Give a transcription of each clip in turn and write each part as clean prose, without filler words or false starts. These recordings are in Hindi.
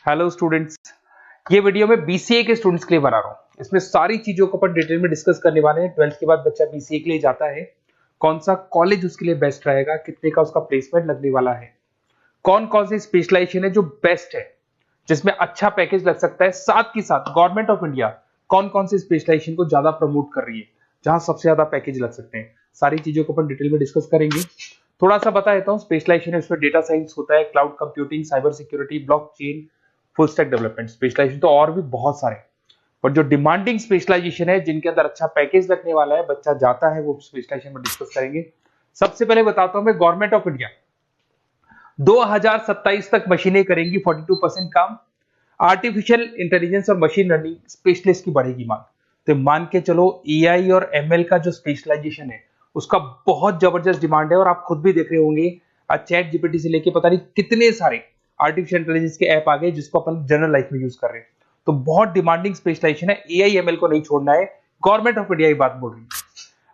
हेलो स्टूडेंट्स, ये वीडियो मैं बीसीए के स्टूडेंट्स के लिए बना रहा हूँ। इसमें सारी चीजों को अपन डिटेल में डिस्कस करने वाले हैं। 12th के बाद बच्चा बीसीए के लिए जाता है, कौन सा कॉलेज उसके लिए बेस्ट रहेगा, कितने का उसका प्लेसमेंट लगने वाला है, कौन कौन सी स्पेशलाइजेशन है जो बेस्ट है, जिसमें अच्छा पैकेज लग सकता है। साथ ही साथ गवर्नमेंट ऑफ इंडिया कौन कौन सी स्पेशलाइजेशन को ज्यादा प्रमोट कर रही है, जहां सबसे ज्यादा पैकेज लग सकते हैं। सारी चीजों को अपन डिटेल में डिस्कस करेंगे। थोड़ा सा बता देता हूँ, स्पेशलाइजेशन इसमें डेटा साइंस होता है, cloud computing, cyber security, blockchain, full stack development. Specialisation तो और भी बहुत सारे, पर जो डिमांडिंग स्पेशलाइजेशन है, जिनके अंदर अच्छा पैकेज लगने वाला है, बच्चा जाता है, वो स्पेशलाइजेशन में डिस्कस करेंगे। सबसे पहले बताता हूं मैं, गवर्नमेंट ऑफ इंडिया 2027 तक मशीनें करेंगी 42% काम। आर्टिफिशियल इंटेलिजेंस और मशीन लर्निंग स्पेशलिस्ट की बढ़ेगी मांग। तो मान के चलो एआई और एमएल का जो स्पेशलाइजेशन है, उसका बहुत जबरदस्त डिमांड है। और आप खुद भी देख रहे होंगे, आज चैट जीपीटी से लेके पता नहीं कितने सारे आर्टिफिशियल इंटेलिजेंस के ऐप आ गए, जिसको अपन जनरल लाइफ में यूज कर रहे हैं। तो बहुत डिमांडिंग स्पेशलाइजेशन है, एआई एमएल को नहीं छोड़ना है। गवर्नमेंट ऑफ इंडिया ये बात बोल रही है।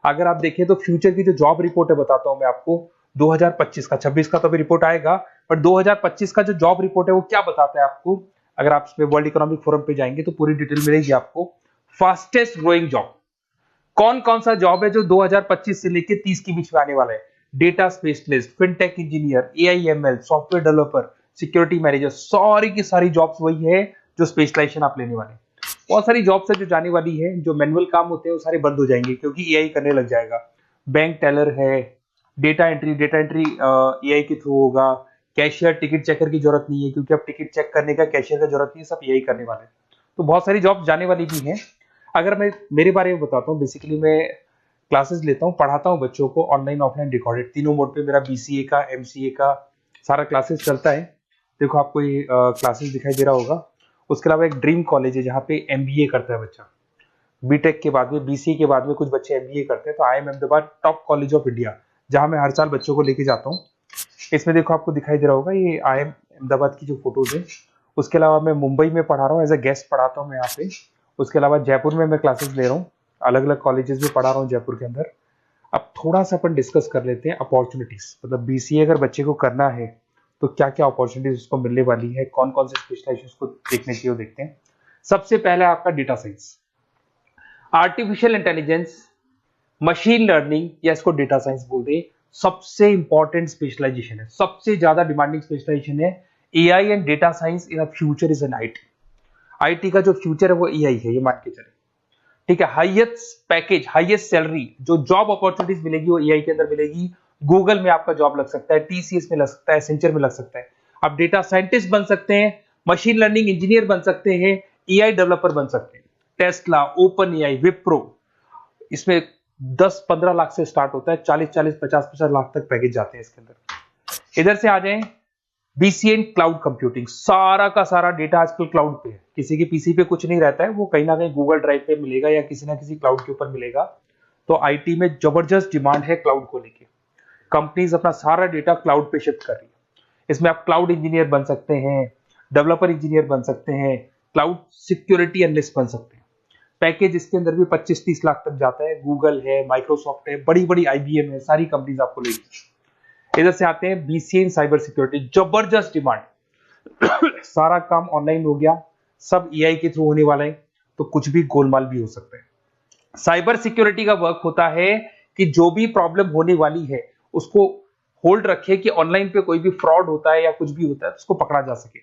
अगर आप देखें तो फ्यूचर की जो जॉब रिपोर्ट है, बताता हूं मैं आपको, 2025 का, 26 का तो अभी रिपोर्ट आएगा, पर 2025 का जो जॉब रिपोर्ट है वो क्या बताता है आपको। अगर आप इसमें वर्ल्ड इकोनॉमिक फोरम पे जाएंगे तो पूरी डिटेल मिलेगी आपको। फास्टेस्ट ग्रोइंग जॉब, कौन कौन सा जॉब है जो 2025 से लेके 30 के बीच में आने वाला है। Data specialist, fintech engineer, AIML, software developer, security manager, सारी की सारी जॉब्स वही है जो स्पेशलाइजेशन आप लेने वाले हैं। बहुत सारी जॉब्स है जो जाने वाली है, जो मैनुअल काम होते हैं वो सारे बंद हो जाएंगे, क्योंकि एआई करने लग जाएगा। बैंक टेलर है, डेटा एंट्री एआई के थ्रू होगा। कैशियर, टिकट चेकर की जरूरत नहीं है, क्योंकि अब टिकट चेक करने का कैशियर का जरूरत नहीं है, सब एआई करने वाले हैं। तो बहुत सारी जॉब जाने वाली भी हैं। अगर मैं मेरे बारे में बताता हूँ, बेसिकली मैं क्लासेस लेता हूँ, पढ़ाता हूँ बच्चों को, ऑनलाइन ऑफलाइन रिकॉर्डेड, तीनों मोड पे मेरा बीसीए का, एमसीए का सारा क्लासेस चलता है। देखो आपको ये क्लासेस दिखाई दे रहा होगा। उसके अलावा एक ड्रीम कॉलेज है जहाँ पे एमबीए करता है बच्चा। बीटेक के बाद में, बीसीए के बाद में कुछ बच्चे एमबीए करते हैं। तो IIM Ahmedabad top college of India, जहाँ मैं हर साल बच्चों को लेके जाता हूँ। इसमें देखो आपको दिखाई दे रहा होगा, ये IIM अहमदाबाद की जो फोटोज है। उसके अलावा मैं मुंबई में पढ़ा रहा हूँ, एज अ गेस्ट पढ़ाता हूँ मैं यहाँ पे। उसके अलावा जयपुर में मैं क्लासेस ले रहा हूँ, अलग अलग कॉलेजेस में पढ़ा रहा हूँ जयपुर के अंदर। अब थोड़ा सा अपन डिस्कस कर लेते हैं अपॉर्चुनिटीज, मतलब बीसीए अगर बच्चे को करना है तो क्या क्या अपॉर्चुनिटीज उसको मिलने वाली है, कौन कौन से स्पेशलाइजेशन को देखने चाहिए वो देखते हैं। सबसे पहले आपका data science, artificial intelligence, machine learning, या इसको डेटा साइंस बोल दे, सबसे इंपॉर्टेंट स्पेशलाइजेशन है, सबसे ज्यादा डिमांडिंग स्पेशलाइजेशन है। AI and data science in future is an IT. IT का जो फ्यूचर है वो एआई है, ये मान के चले। ठीक है, हाईएस्ट पैकेज, हाईएस्ट सैलरी, जो जॉब अपॉर्चुनिटीज मिलेगी वो एआई के अंदर मिलेगी। गूगल में आपका जॉब लग सकता है, टीसीएस में लग सकता है, एसेंचर में लग सकता है। आप डेटा साइंटिस्ट बन सकते हैं, मशीन लर्निंग इंजीनियर बन सकते हैं, एआई डेवलपर बन सकते हैं। टेस्ला, ओपन एआई, विप्रो, इसमें 10-15 लाख से स्टार्ट होता है, 40-40, 50-50 लाख तक पैकेज जाते हैं इसके अंदर। इधर से आ जाएं, बीसीए इन क्लाउड कंप्यूटिंग, सारा का सारा डेटा आजकल क्लाउड पे है, किसी के पीसी पे कुछ नहीं रहता है, वो कहीं ना कहीं गूगल ड्राइव पे मिलेगा या किसी ना किसी क्लाउड के ऊपर मिलेगा। तो आईटी में जबरदस्त डिमांड है क्लाउड को लेके। कंपनीज अपना सारा डेटा क्लाउड पे शिफ्ट कर रही है। इसमें आप क्लाउड इंजीनियर बन सकते हैं, डेवलपर इंजीनियर बन सकते हैं, क्लाउड सिक्योरिटी एनालिस्ट बन सकते हैं। पैकेज इसके अंदर भी 25-30 लाख तक जाता है। गूगल है, माइक्रोसॉफ्ट है, बड़ी बड़ी आईबीएम है, सारी कंपनीज आपको लेगी। इधर से आते हैं बीसीए इन साइबर सिक्योरिटी, जबरदस्त डिमांड। सारा काम ऑनलाइन हो गया, सब एआई के थ्रू होने वाला है, तो कुछ भी गोलमाल भी हो सकता है। साइबर सिक्योरिटी का वर्क होता है कि जो भी प्रॉब्लम होने वाली है उसको होल्ड रखे, कि ऑनलाइन पे कोई भी फ्रॉड होता है या कुछ भी होता है तो उसको पकड़ा जा सके।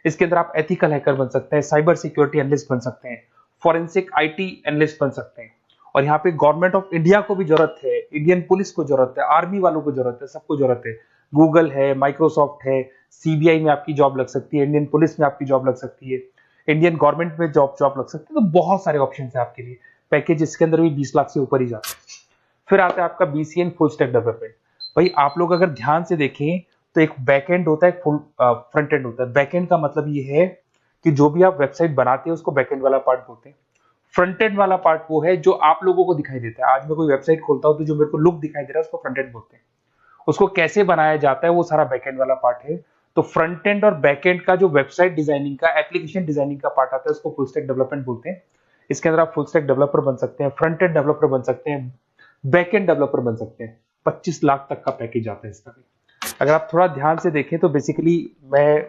इसके अंदर आप एथिकल हैकर बन सकते हैं, साइबर सिक्योरिटी एनालिस्ट बन सकते हैं, फॉरेंसिक आईटी एनालिस्ट बन सकते हैं। और यहाँ पे गवर्नमेंट ऑफ इंडिया को भी जरूरत है, इंडियन पुलिस को जरूरत है, आर्मी वालों को जरूरत है, सबको जरूरत है। गूगल है, माइक्रोसॉफ्ट है, सीबीआई में आपकी जॉब लग सकती है, इंडियन पुलिस में आपकी जॉब लग सकती है, इंडियन गवर्नमेंट में जॉब लग सकती है। तो बहुत सारे ऑप्शन है आपके लिए। पैकेज इसके अंदर भी 20 लाख से ऊपर ही जाता है। फिर आता है आपका BCA in full stack development. भाई आप लोग अगर ध्यान से देखें तो एक बैक एंड होता है, एक फुल फ्रंट एंड होता है। बैक एंड का मतलब ये है कि जो भी आप वेबसाइट बनाते हैं उसको बैक एंड वाला पार्ट बोलते हैं। फ्रंट एंड वाला पार्ट वो है जो आप लोगों को दिखाई देता है। आज मैं कोई वेबसाइट खोलता हूं तो जो मेरे को लुक दिखाई दे रहा है उसको फ्रंट एंड बोलते हैं। उसको कैसे बनाया जाता है वो सारा बैक एंड वाला पार्ट है। तो फ्रंट एंड और बैक एंड का जो वेबसाइट डिजाइनिंग का, एप्लीकेशन डिजाइनिंग का पार्ट आता है उसको फुल स्टैक डेवलपमेंट बोलते हैं। इसके अंदर आप फुल स्टैक डेवलपर बन सकते हैं, फ्रंट एंड डेवलपर बन सकते हैं, बैक एंड डेवलपर बन सकते हैं। 25 लाख तक का पैकेज आता है इसका भी। अगर आप थोड़ा ध्यान से देखें तो बेसिकली मैं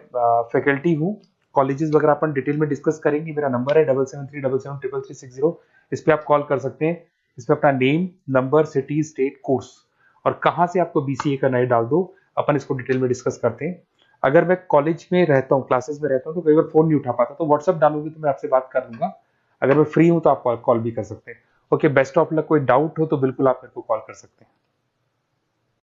फैकल्टी हूँ कॉलेजेस वगैरह अपन डिटेल में डिस्कस करेंगे। मेरा नंबर है 7737773360, इस पे आप कॉल कर सकते हैं। इसमें अपना name, number, city, state, course और कहाँ से आपको बीसीए करना है डाल दो, अपन इसको डिटेल में डिस्कस करते हैं। अगर मैं कॉलेज में रहता हूँ, क्लासेस में रहता हूँ, तो कई बार फोन नहीं उठा पाता, तो व्हाट्सअप डालोगे तो मैं आपसे बात कर लूंगा। अगर मैं फ्री हूँ तो आप कॉल भी कर सकते हैं। Okay, best of luck. कोई डाउट हो तो बिल्कुल आप मेरे को कॉल कर सकते हैं।